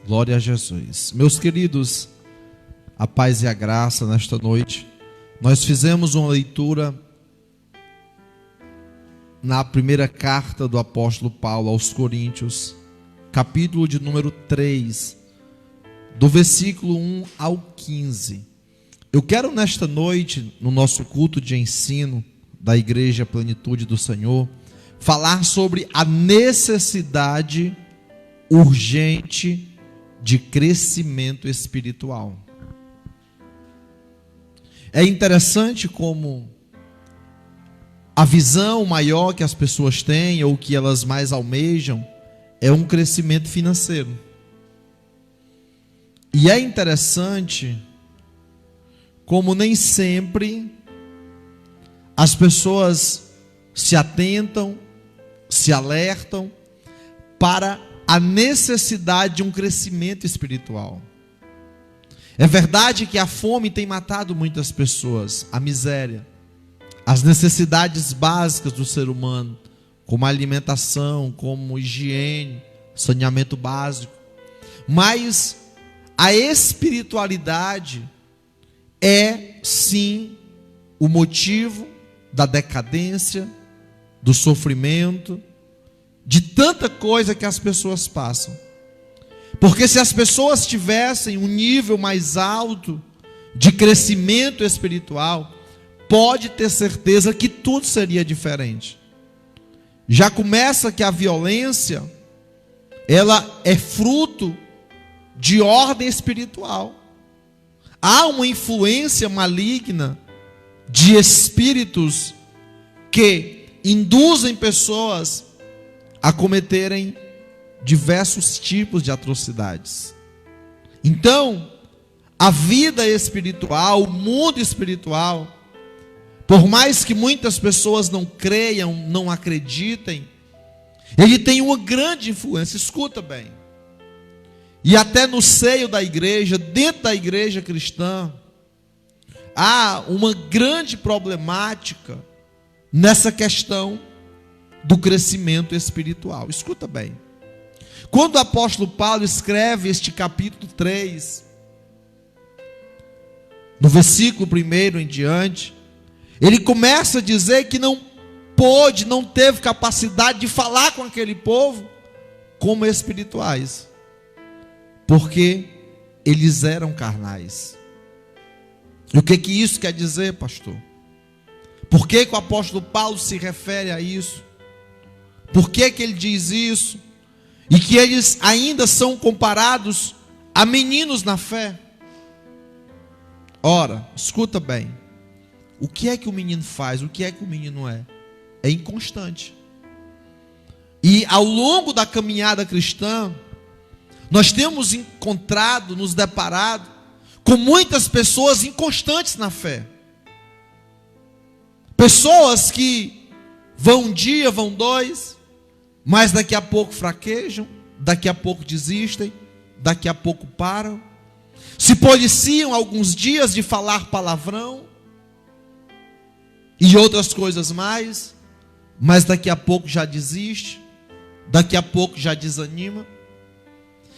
Glória a Jesus. Meus queridos, a paz e a graça nesta noite. Nós fizemos uma leitura na primeira carta do apóstolo Paulo aos Coríntios, capítulo de número 3, do versículo 1 ao 15. Eu quero nesta noite, no nosso culto de ensino da Igreja Plenitude do Senhor, falar sobre a necessidade urgente de crescimento espiritual. É interessante como a visão maior que as pessoas têm, ou que elas mais almejam, é um crescimento financeiro. E é interessante como nem sempre as pessoas se atentam, se alertam para a necessidade de um crescimento espiritual. É verdade que a fome tem matado muitas pessoas, a miséria, as necessidades básicas do ser humano, como alimentação, como higiene, saneamento básico. Mas a espiritualidade é sim o motivo da decadência, do sofrimento, de tanta coisa que as pessoas passam. Porque se as pessoas tivessem um nível mais alto de crescimento espiritual, pode ter certeza que tudo seria diferente. Já começa que a violência, ela é fruto de ordem espiritual. Há uma influência maligna de espíritos que induzem pessoas a cometerem diversos tipos de atrocidades. Então, a vida espiritual, o mundo espiritual, por mais que muitas pessoas não creiam, não acreditem, ele tem uma grande influência. Escuta bem. E até no seio da igreja, dentro da igreja cristã, há uma grande problemática nessa questão do crescimento espiritual. Escuta bem. Quando o apóstolo Paulo escreve este capítulo 3, no versículo 1 em diante, ele começa a dizer que não teve capacidade de falar com aquele povo como espirituais, porque eles eram carnais. E o que isso quer dizer, pastor? Por que o apóstolo Paulo se refere a isso? Por que ele diz isso? E que eles ainda são comparados a meninos na fé? Ora, escuta bem. O que é que o menino faz? O que é que o menino é? É inconstante. E ao longo da caminhada cristã, nós temos encontrado, nos deparado com muitas pessoas inconstantes na fé. Pessoas que vão um dia, vão dois, mas daqui a pouco fraquejam, daqui a pouco desistem, daqui a pouco param, se policiam alguns dias de falar palavrão e outras coisas mais, mas daqui a pouco já desiste, daqui a pouco já desanima.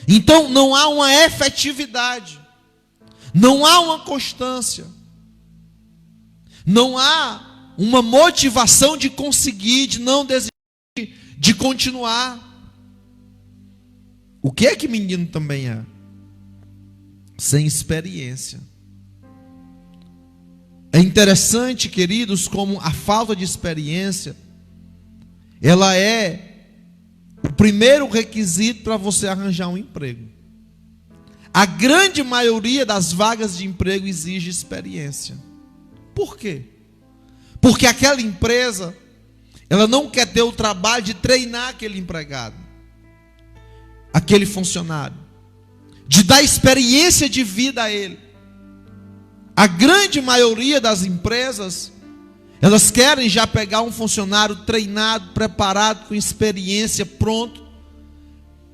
Então não há uma efetividade, não há uma constância, não há uma motivação de conseguir, de não desistir, de continuar. O que é que menino também é? Sem experiência. É interessante, queridos, como a falta de experiência, ela é o primeiro requisito para você arranjar um emprego. A grande maioria das vagas de emprego exige experiência. Por quê? Porque aquela empresa, ela não quer ter o trabalho de treinar aquele empregado, aquele funcionário, de dar experiência de vida a ele. A grande maioria das empresas, elas querem já pegar um funcionário treinado, preparado, com experiência, pronto,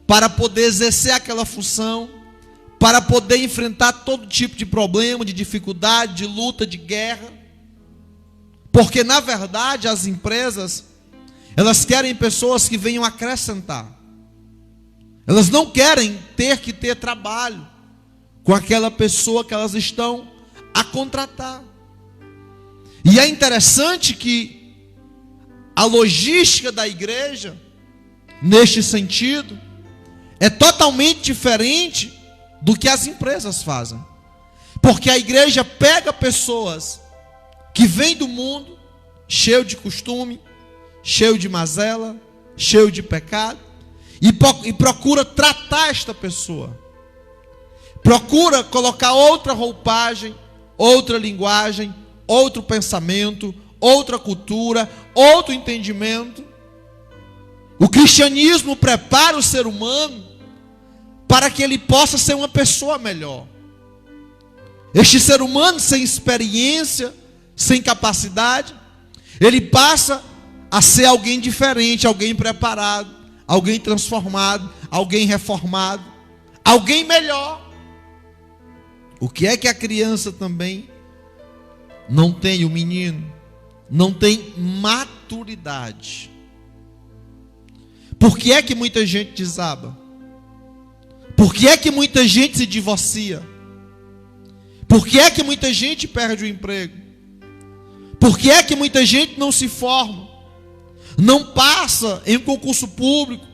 para poder exercer aquela função, para poder enfrentar todo tipo de problema, de dificuldade, de luta, de guerra. Porque na verdade as empresas, elas querem pessoas que venham acrescentar. Elas não querem ter que ter trabalho com aquela pessoa que elas estão a contratar. E é interessante que a logística da igreja, neste sentido, é totalmente diferente do que as empresas fazem. Porque a igreja pega pessoas que vêm do mundo, cheio de costume, cheio de mazela, cheio de pecado, e procura tratar esta pessoa. Procura colocar outra roupagem, outra linguagem, outro pensamento, outra cultura, outro entendimento. O cristianismo prepara o ser humano para que ele possa ser uma pessoa melhor. Este ser humano sem experiência, sem capacidade, ele passa a ser alguém diferente, alguém preparado, alguém transformado, alguém reformado, alguém melhor. O que é que a criança também não tem, o menino? Não tem maturidade. Por que é que muita gente desaba? Por que é que muita gente se divorcia? Por que é que muita gente perde o emprego? Por que é que muita gente não se forma? Não passa em concurso público,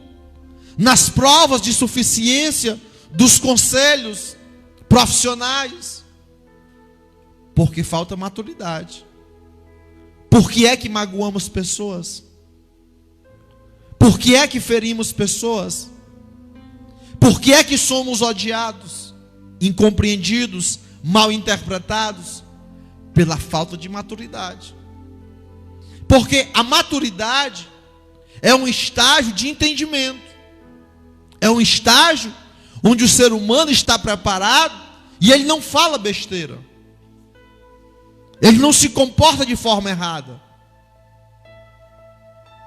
nas provas de suficiência dos conselhos profissionais? Porque falta maturidade. Por que é que magoamos pessoas? Por que é que ferimos pessoas? Por que é que somos odiados, incompreendidos, mal interpretados? Pela falta de maturidade. Porque a maturidade é um estágio de entendimento. É um estágio onde o ser humano está preparado e ele não fala besteira. Ele não se comporta de forma errada.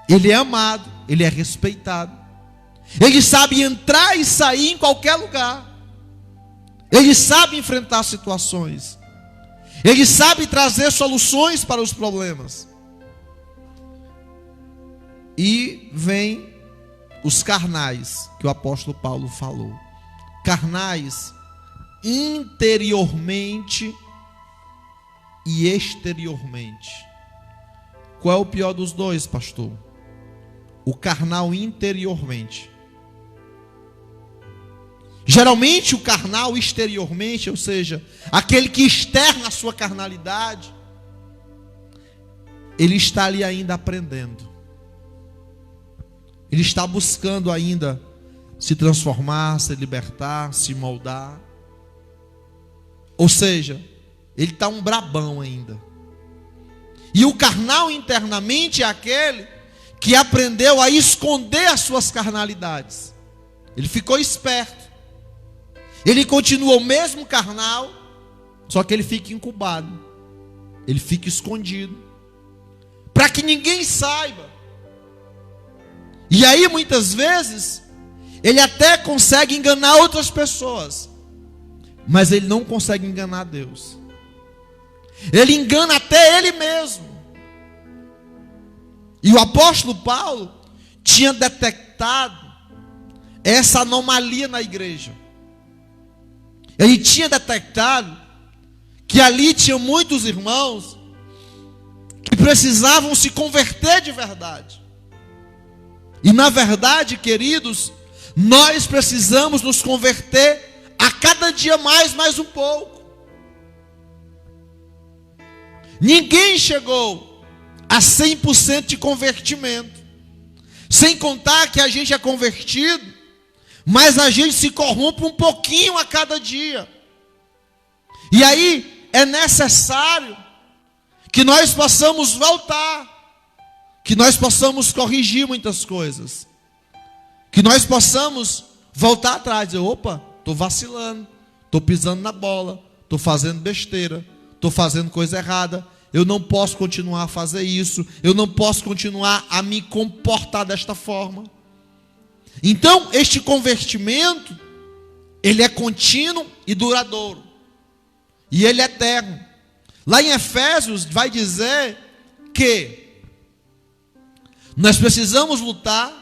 Ele é amado, ele é respeitado. Ele sabe entrar e sair em qualquer lugar. Ele sabe enfrentar situações. Ele sabe trazer soluções para os problemas. E vem os carnais, que o apóstolo Paulo falou. Carnais interiormente e exteriormente. Qual é o pior dos dois, pastor? O carnal interiormente. Geralmente o carnal exteriormente, ou seja, aquele que externa a sua carnalidade, ele está ali ainda aprendendo. Ele está buscando ainda se transformar, se libertar, se moldar. Ou seja, ele está um brabão ainda. E o carnal internamente é aquele que aprendeu a esconder as suas carnalidades. Ele ficou esperto. Ele continua o mesmo carnal, só que ele fica incubado. Ele fica escondido, para que ninguém saiba. E aí muitas vezes ele até consegue enganar outras pessoas, mas ele não consegue enganar Deus. Ele engana até ele mesmo. E o apóstolo Paulo tinha detectado essa anomalia na igreja. Ele tinha detectado que ali tinha muitos irmãos que precisavam se converter de verdade. E na verdade, queridos, nós precisamos nos converter a cada dia mais um pouco. Ninguém chegou a 100% de convertimento. Sem contar que a gente é convertido, mas a gente se corrompe um pouquinho a cada dia. E aí é necessário que nós possamos voltar, que nós possamos corrigir muitas coisas, que nós possamos voltar atrás, dizer, opa, estou vacilando, estou pisando na bola, estou fazendo besteira, estou fazendo coisa errada, eu não posso continuar a fazer isso, eu não posso continuar a me comportar desta forma. Então, este convertimento, ele é contínuo e duradouro, e ele é eterno. Lá em Efésios vai dizer que nós precisamos lutar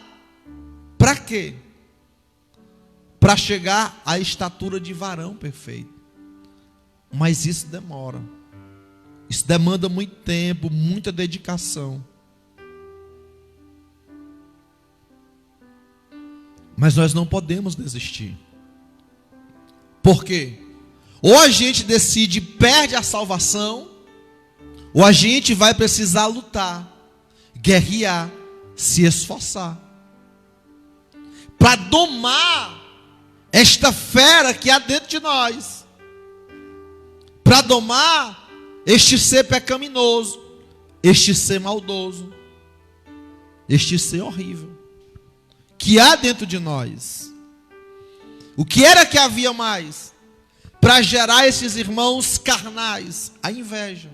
para quê? para chegar à estatura de varão perfeito. Mas isso demora. Isso demanda muito tempo, muita dedicação. Mas nós não podemos desistir. Por quê? Ou a gente decide e perde a salvação, ou a gente vai precisar lutar, guerrear, se esforçar, para domar esta fera que há dentro de nós, para domar este ser pecaminoso, este ser maldoso, este ser horrível que há dentro de nós. O que era que havia mais para gerar esses irmãos carnais? A inveja.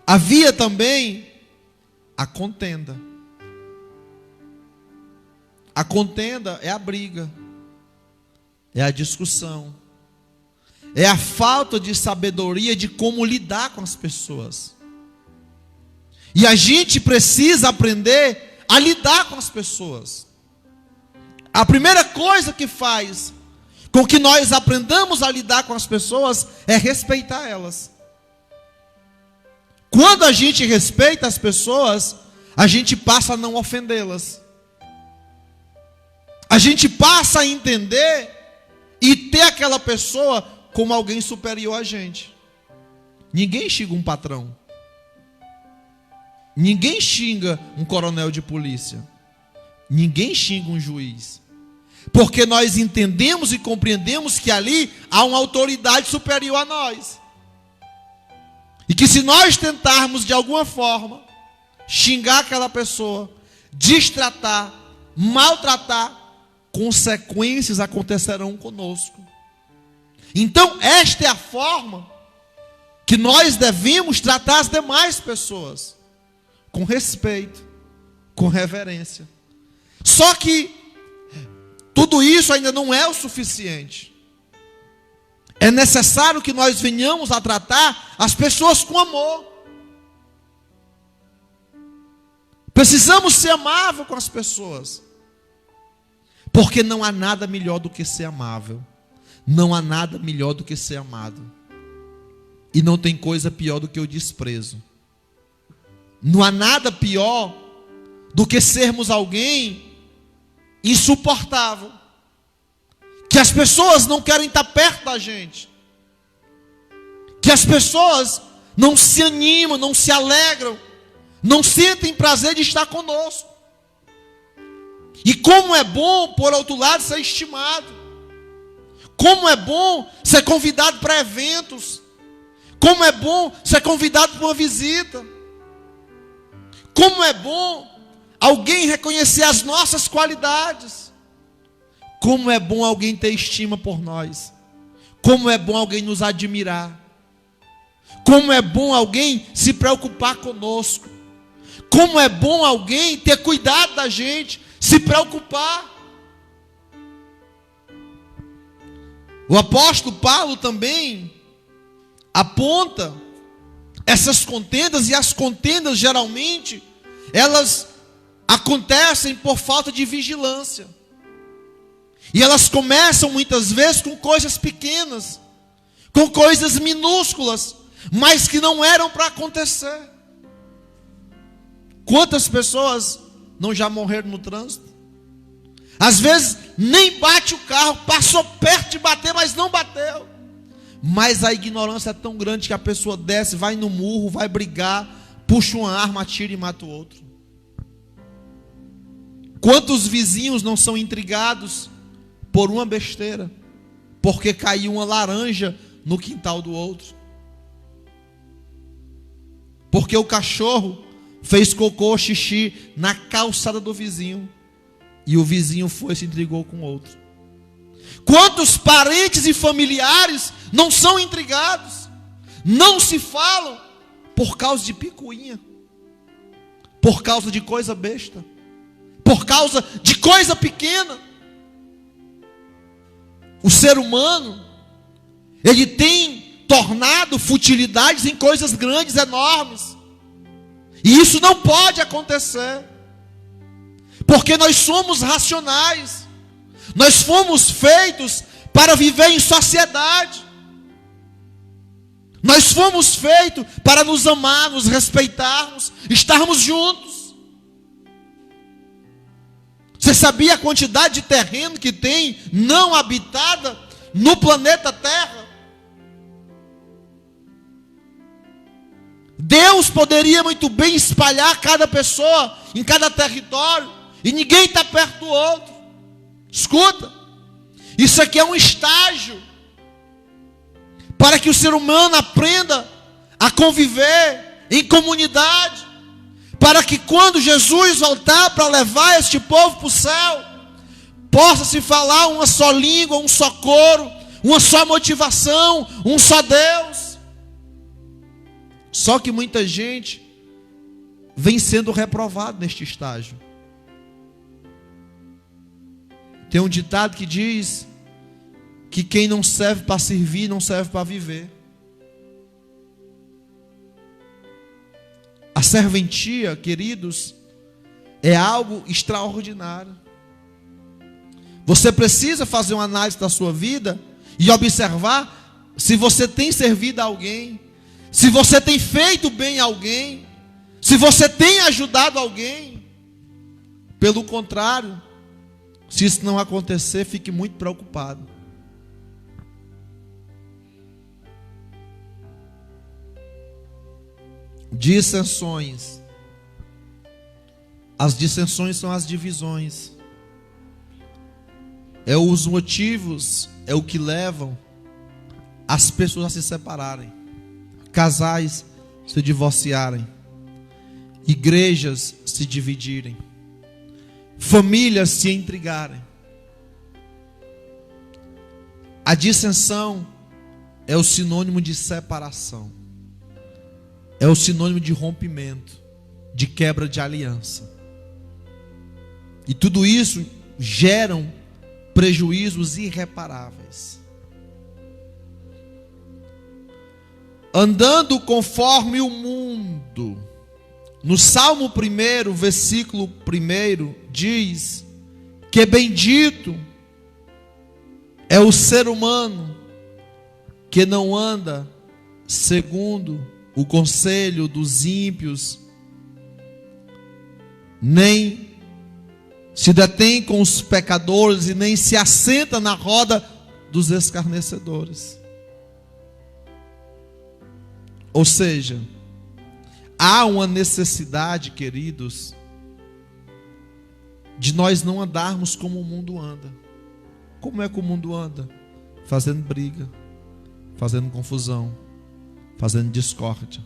Havia também a contenda. A contenda é a briga, é a discussão, é a falta de sabedoria de como lidar com as pessoas. E a gente precisa aprender a lidar com as pessoas. A primeira coisa que faz com que nós aprendamos a lidar com as pessoas é respeitar elas. Quando a gente respeita as pessoas, a gente passa a não ofendê-las. A gente passa a entender e ter aquela pessoa como alguém superior a gente. Ninguém xinga um patrão. Ninguém xinga um coronel de polícia. Ninguém xinga um juiz. Porque nós entendemos e compreendemos que ali há uma autoridade superior a nós. E que se nós tentarmos de alguma forma xingar aquela pessoa, destratar, maltratar, consequências acontecerão conosco. Então esta é a forma que nós devemos tratar as demais pessoas. Com respeito, com reverência. Só que tudo isso ainda não é o suficiente. É necessário que nós venhamos a tratar as pessoas com amor. Precisamos ser amável com as pessoas. Porque não há nada melhor do que ser amável. Não há nada melhor do que ser amado. E não tem coisa pior do que o desprezo. Não há nada pior do que sermos alguém insuportável, que as pessoas não querem estar perto da gente, que as pessoas não se animam, não se alegram, não sentem prazer de estar conosco. E como é bom, por outro lado, ser estimado. Como é bom ser convidado para eventos. Como é bom ser convidado para uma visita. Como é bom alguém reconhecer as nossas qualidades. Como é bom alguém ter estima por nós. Como é bom alguém nos admirar. Como é bom alguém se preocupar conosco. Como é bom alguém ter cuidado da gente, se preocupar. O apóstolo Paulo também aponta essas contendas, e as contendas geralmente elas acontecem por falta de vigilância. E elas começam muitas vezes com coisas pequenas, com coisas minúsculas, mas que não eram para acontecer. Quantas pessoas não já morreram no trânsito? Às vezes nem bate o carro, passou perto de bater, mas não bateu. Mas a ignorância é tão grande que a pessoa desce, vai no murro, vai brigar, puxa uma arma, atira e mata o outro. Quantos vizinhos não são intrigados por uma besteira, porque caiu uma laranja no quintal do outro? Porque o cachorro fez cocô, xixi na calçada do vizinho, e o vizinho foi e se intrigou com o outro. Quantos parentes e familiares não são intrigados, não se falam por causa de picuinha, por causa de coisa besta, por causa de coisa pequena. O ser humano, ele tem tornado futilidades em coisas grandes, enormes. E isso não pode acontecer, porque nós somos racionais, Nós fomos feitos para viver em sociedade. Nós fomos feitos para nos amar, nos respeitarmos, estarmos juntos. Você sabia a quantidade de terreno que tem não habitada no planeta Terra? Deus poderia muito bem espalhar cada pessoa em cada território e ninguém está perto do outro. Escuta, isso aqui é um estágio para que o ser humano aprenda a conviver em comunidade, para que quando Jesus voltar para levar este povo para o céu, possa se falar uma só língua, um só coro, uma só motivação, um só Deus. Só que muita gente vem sendo reprovado neste estágio. Tem um ditado que diz que quem não serve para servir, não serve para viver. A serventia, queridos, é algo extraordinário. Você precisa fazer uma análise da sua vida e observar se você tem servido a alguém, se você tem feito bem a alguém, se você tem ajudado alguém. Pelo contrário, se isso não acontecer, fique muito preocupado. Dissensões. As dissensões são as divisões. É os motivos, é o que levam as pessoas a se separarem, casais se divorciarem, igrejas se dividirem, famílias se intrigarem. A dissensão é o sinônimo de separação, é o sinônimo de rompimento, de quebra de aliança. E tudo isso geram prejuízos irreparáveis. Andando conforme o mundo. No Salmo 1, versículo 1, diz que bendito é o ser humano que não anda segundo o conselho dos ímpios, nem se detém com os pecadores e nem se assenta na roda dos escarnecedores. Ou seja, há uma necessidade, queridos, de nós não andarmos como o mundo anda. Como é que o mundo anda? Fazendo briga, fazendo confusão, fazendo discórdia.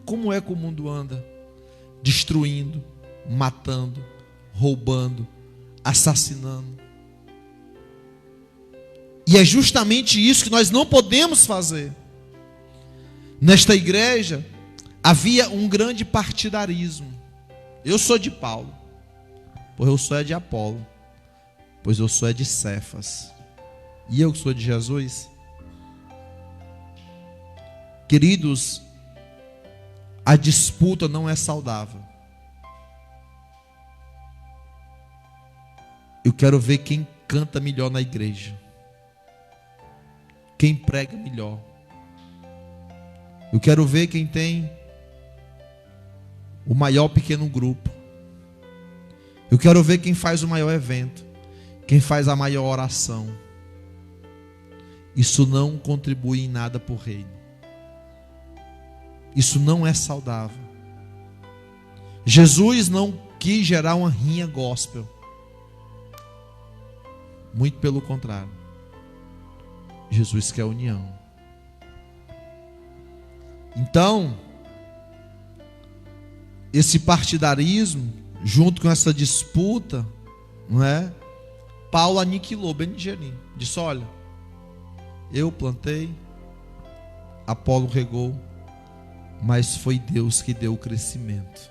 Como é que o mundo anda? Destruindo, matando, roubando, assassinando. E é justamente isso que nós não podemos fazer. Nesta igreja havia um grande partidarismo. Eu sou de Paulo, pois eu sou de Apolo, pois eu sou de Cefas. E eu que sou de Jesus. Queridos, a disputa não é saudável. Eu quero ver quem canta melhor na igreja, quem prega melhor. Eu quero ver quem tem o maior pequeno grupo. Eu quero ver quem faz o maior evento, quem faz a maior oração. Isso não contribui em nada para o reino. Isso não é saudável. Jesus não quis gerar uma rinha gospel. Muito pelo contrário. Jesus quer união. Então, esse partidarismo, junto com essa disputa, não é? Paulo aniquilou bem ligeirinho. Disse: olha, eu plantei, Apolo regou, mas foi Deus que deu o crescimento.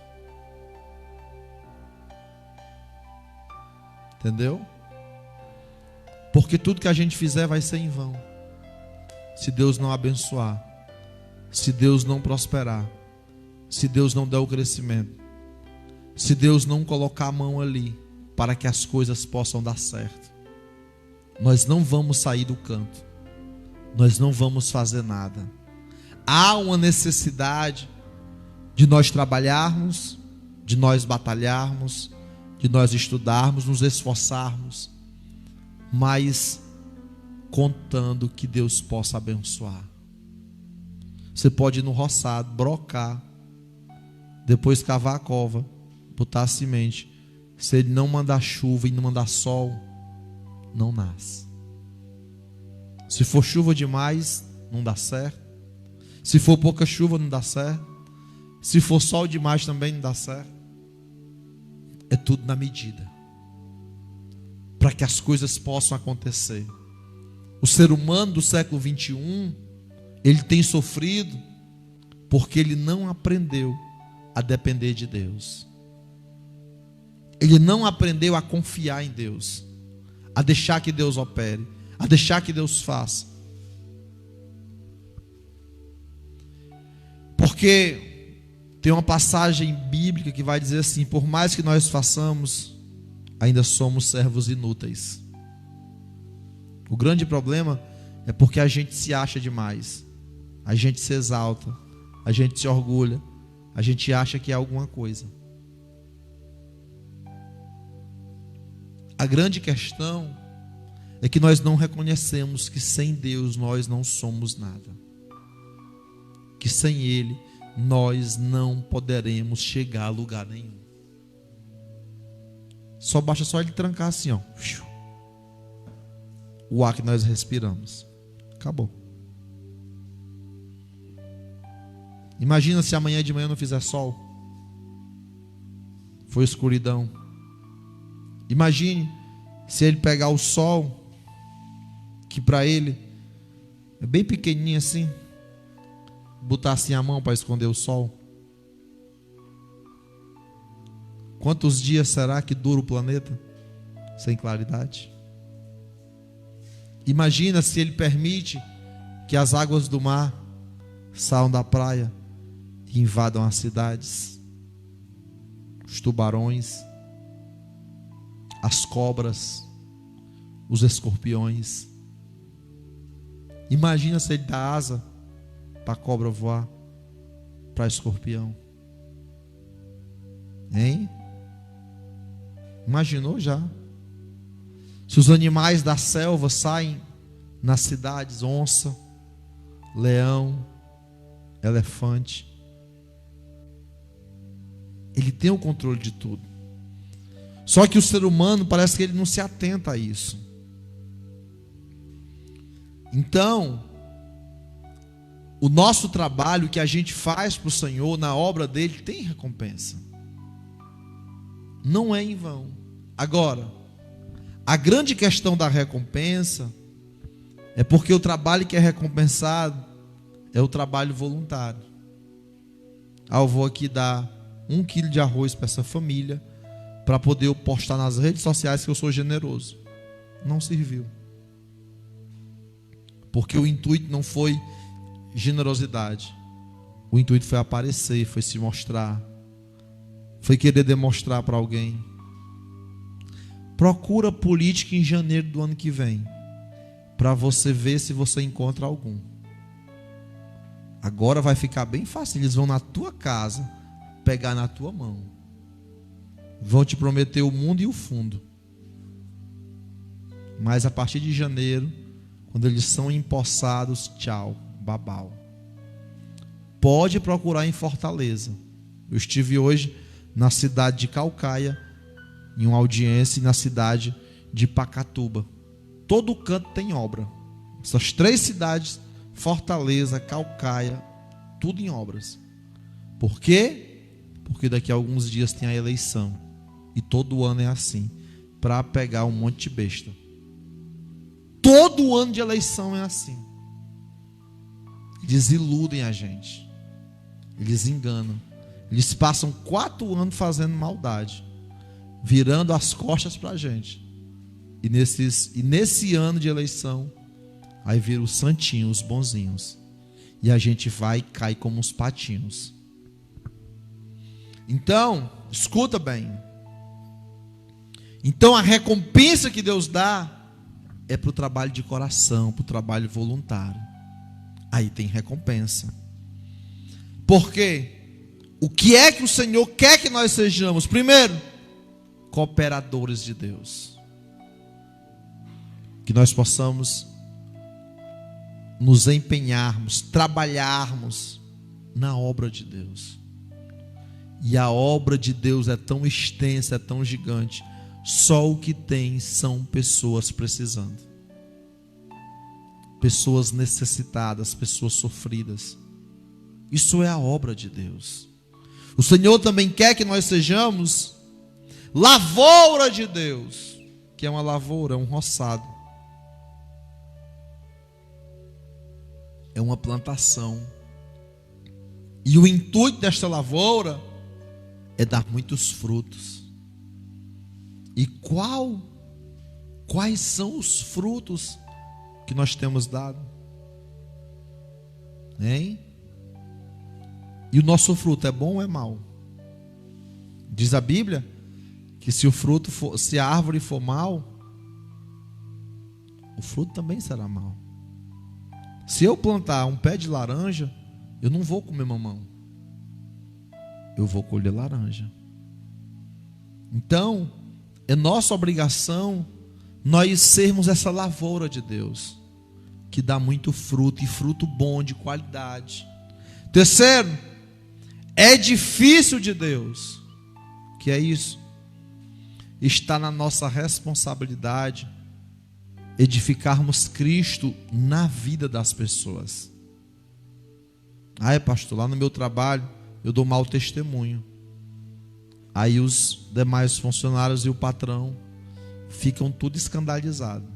Entendeu? Porque tudo que a gente fizer vai ser em vão, se Deus não abençoar, se Deus não prosperar, se Deus não der o crescimento, se Deus não colocar a mão ali para que as coisas possam dar certo. nós não vamos sair do canto, nós não vamos fazer nada. Há uma necessidade de nós trabalharmos, de nós batalharmos, de nós estudarmos, nos esforçarmos, mas contando que Deus possa abençoar. Você pode ir no roçado, brocar, depois cavar a cova, botar a semente. Se ele não mandar chuva e não mandar sol, não nasce. Se for chuva demais, não dá certo. Se for pouca chuva, não dá certo. Se for sol demais, também não dá certo. É tudo na medida, para que as coisas possam acontecer. O ser humano do século 21, ele tem sofrido porque ele não aprendeu a depender de Deus. Ele não aprendeu a confiar em Deus, a deixar que Deus opere, a deixar que Deus faça. Porque tem uma passagem bíblica que vai dizer assim: por mais que nós façamos, ainda somos servos inúteis. O grande problema é porque a gente se acha demais, a gente se exalta, a gente se orgulha, a gente acha que é alguma coisa. A grande questão é que nós não reconhecemos que sem Deus nós não somos nada, que sem Ele nós não poderemos chegar a lugar nenhum. Basta Ele trancar assim, ó, o ar que nós respiramos. Acabou. Imagina se amanhã de manhã não fizer sol, foi escuridão. Imagine se ele pegar o sol, que para ele é bem pequenininho assim, botar assim a mão para esconder o sol. Quantos dias será que dura o planeta sem claridade? Imagina se ele permite que as águas do mar saiam da praia e invadam as cidades, os tubarões, as cobras, os escorpiões. Imagina se ele dá asa para a cobra voar, para escorpião. Hein? Imaginou já? Se os animais da selva saem nas cidades, onça, leão, elefante, ele tem o controle de tudo. Só que o ser humano parece que ele não se atenta a isso. Então, o nosso trabalho que a gente faz para o Senhor, na obra dele, tem recompensa. Não é em vão. Agora, a grande questão da recompensa é porque o trabalho que é recompensado é o trabalho voluntário. Eu vou aqui dar 1 quilo de arroz para essa família, para poder eu postar nas redes sociais que eu sou generoso. Não serviu. Porque o intuito não foi generosidade. O intuito foi aparecer, foi se mostrar, foi querer demonstrar para alguém. Procura política em janeiro do ano que vem, para você ver se você encontra algum. Agora vai ficar bem fácil. Eles vão na tua casa, pegar na tua mão, vão te prometer o mundo e o fundo. Mas a partir de janeiro, quando eles são empossados, tchau, babau. Pode procurar em Fortaleza. Eu estive hoje na cidade de Caucaia, em uma audiência, e na cidade de Pacatuba. Todo canto tem obra. Essas 3 cidades, Fortaleza, Caucaia, tudo em obras. Por quê? Porque daqui a alguns dias tem a eleição. E todo ano é assim, para pegar um monte de besta. Todo ano de eleição é assim. Eles iludem a gente, eles enganam. Eles passam 4 anos fazendo maldade, virando as costas para a gente. E nesse ano de eleição, aí vira os santinhos, os bonzinhos, e a gente vai e cai como uns patinhos. Então, escuta bem. Então a recompensa que Deus dá é para o trabalho de coração, para o trabalho voluntário. Aí tem recompensa. Por quê? O que é que o Senhor quer que nós sejamos? Primeiro, cooperadores de Deus. Que nós possamos nos empenharmos, trabalharmos na obra de Deus. E a obra de Deus é tão extensa, é tão gigante. Só o que tem são pessoas precisando. Pessoas necessitadas, pessoas sofridas. Isso é a obra de Deus. O Senhor também quer que nós sejamos lavoura de Deus. Que é uma lavoura, é um roçado. É uma plantação. E o intuito desta lavoura é dar muitos frutos. E quais são os frutos que nós temos dado? Hein? E o nosso fruto é bom ou é mau? Diz a Bíblia que se a árvore for mal, o fruto também será mau. Se eu plantar um pé de laranja, eu não vou comer mamão. Eu vou colher laranja. Então, é nossa obrigação nós sermos essa lavoura de Deus, que dá muito fruto, e fruto bom, de qualidade. Terceiro, edifício de Deus. Que é isso? Está na nossa responsabilidade edificarmos Cristo na vida das pessoas. Pastor, lá no meu trabalho eu dou mau testemunho. Aí os demais funcionários e o patrão ficam tudo escandalizados.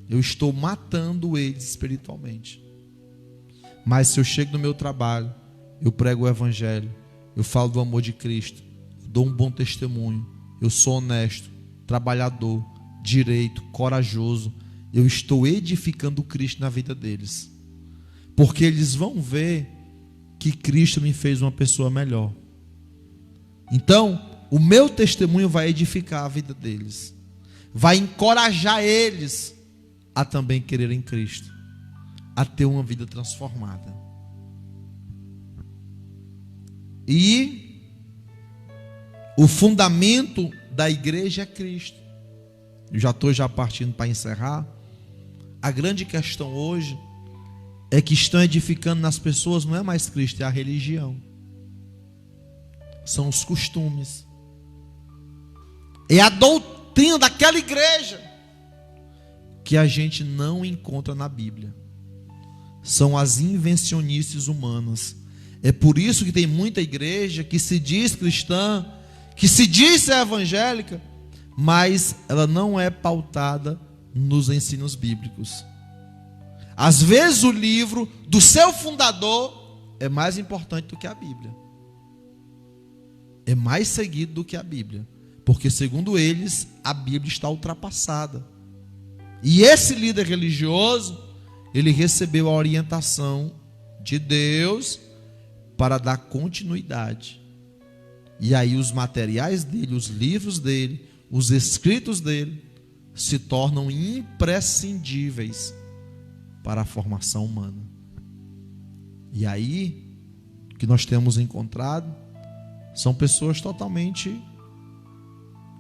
Eu estou matando eles espiritualmente. Mas se eu chego no meu trabalho, eu prego o evangelho, eu falo do amor de Cristo, dou um bom testemunho, eu sou honesto, trabalhador, direito, corajoso, eu estou edificando Cristo na vida deles. Porque eles vão ver que Cristo me fez uma pessoa melhor. Então, o meu testemunho vai edificar a vida deles, vai encorajar eles a também quererem Cristo, a ter uma vida transformada. E o fundamento da igreja é Cristo. Eu já estou partindo para encerrar. A grande questão hoje é que estão edificando nas pessoas não é mais Cristo, é a religião. São os costumes. É a doutrina daquela igreja que a gente não encontra na Bíblia. São as invencionices humanas. É por isso que tem muita igreja que se diz cristã, que se diz ser evangélica, mas ela não é pautada nos ensinos bíblicos. Às vezes o livro do seu fundador é mais importante do que a Bíblia. É mais seguido do que a Bíblia. Porque segundo eles, a Bíblia está ultrapassada. E esse líder religioso, ele recebeu a orientação de Deus para dar continuidade. E aí os materiais dele, os livros dele, os escritos dele se tornam imprescindíveis para a formação humana. E aí, o que nós temos encontrado são pessoas totalmente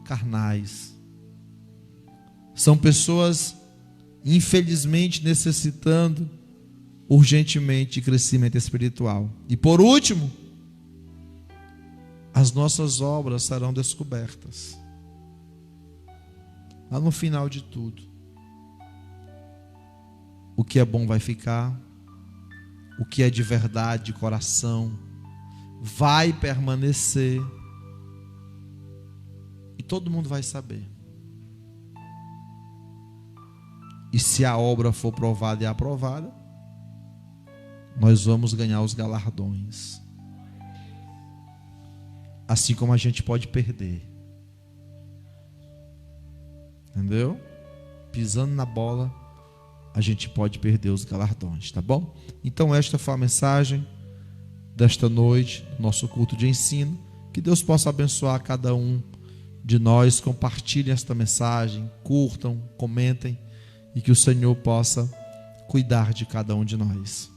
carnais. São pessoas, infelizmente, necessitando urgentemente de crescimento espiritual. E por último, as nossas obras serão descobertas. Lá no final de tudo, o que é bom vai ficar, o que é de verdade, de coração, vai permanecer, e todo mundo vai saber. E se a obra for provada e aprovada, nós vamos ganhar os galardões. Assim como a gente pode perder. Entendeu? Pisando na bola, a gente pode perder os galardões, tá bom? Então esta foi a mensagem desta noite, nosso culto de ensino. Que Deus possa abençoar cada um de nós, compartilhem esta mensagem, curtam, comentem, e que o Senhor possa cuidar de cada um de nós.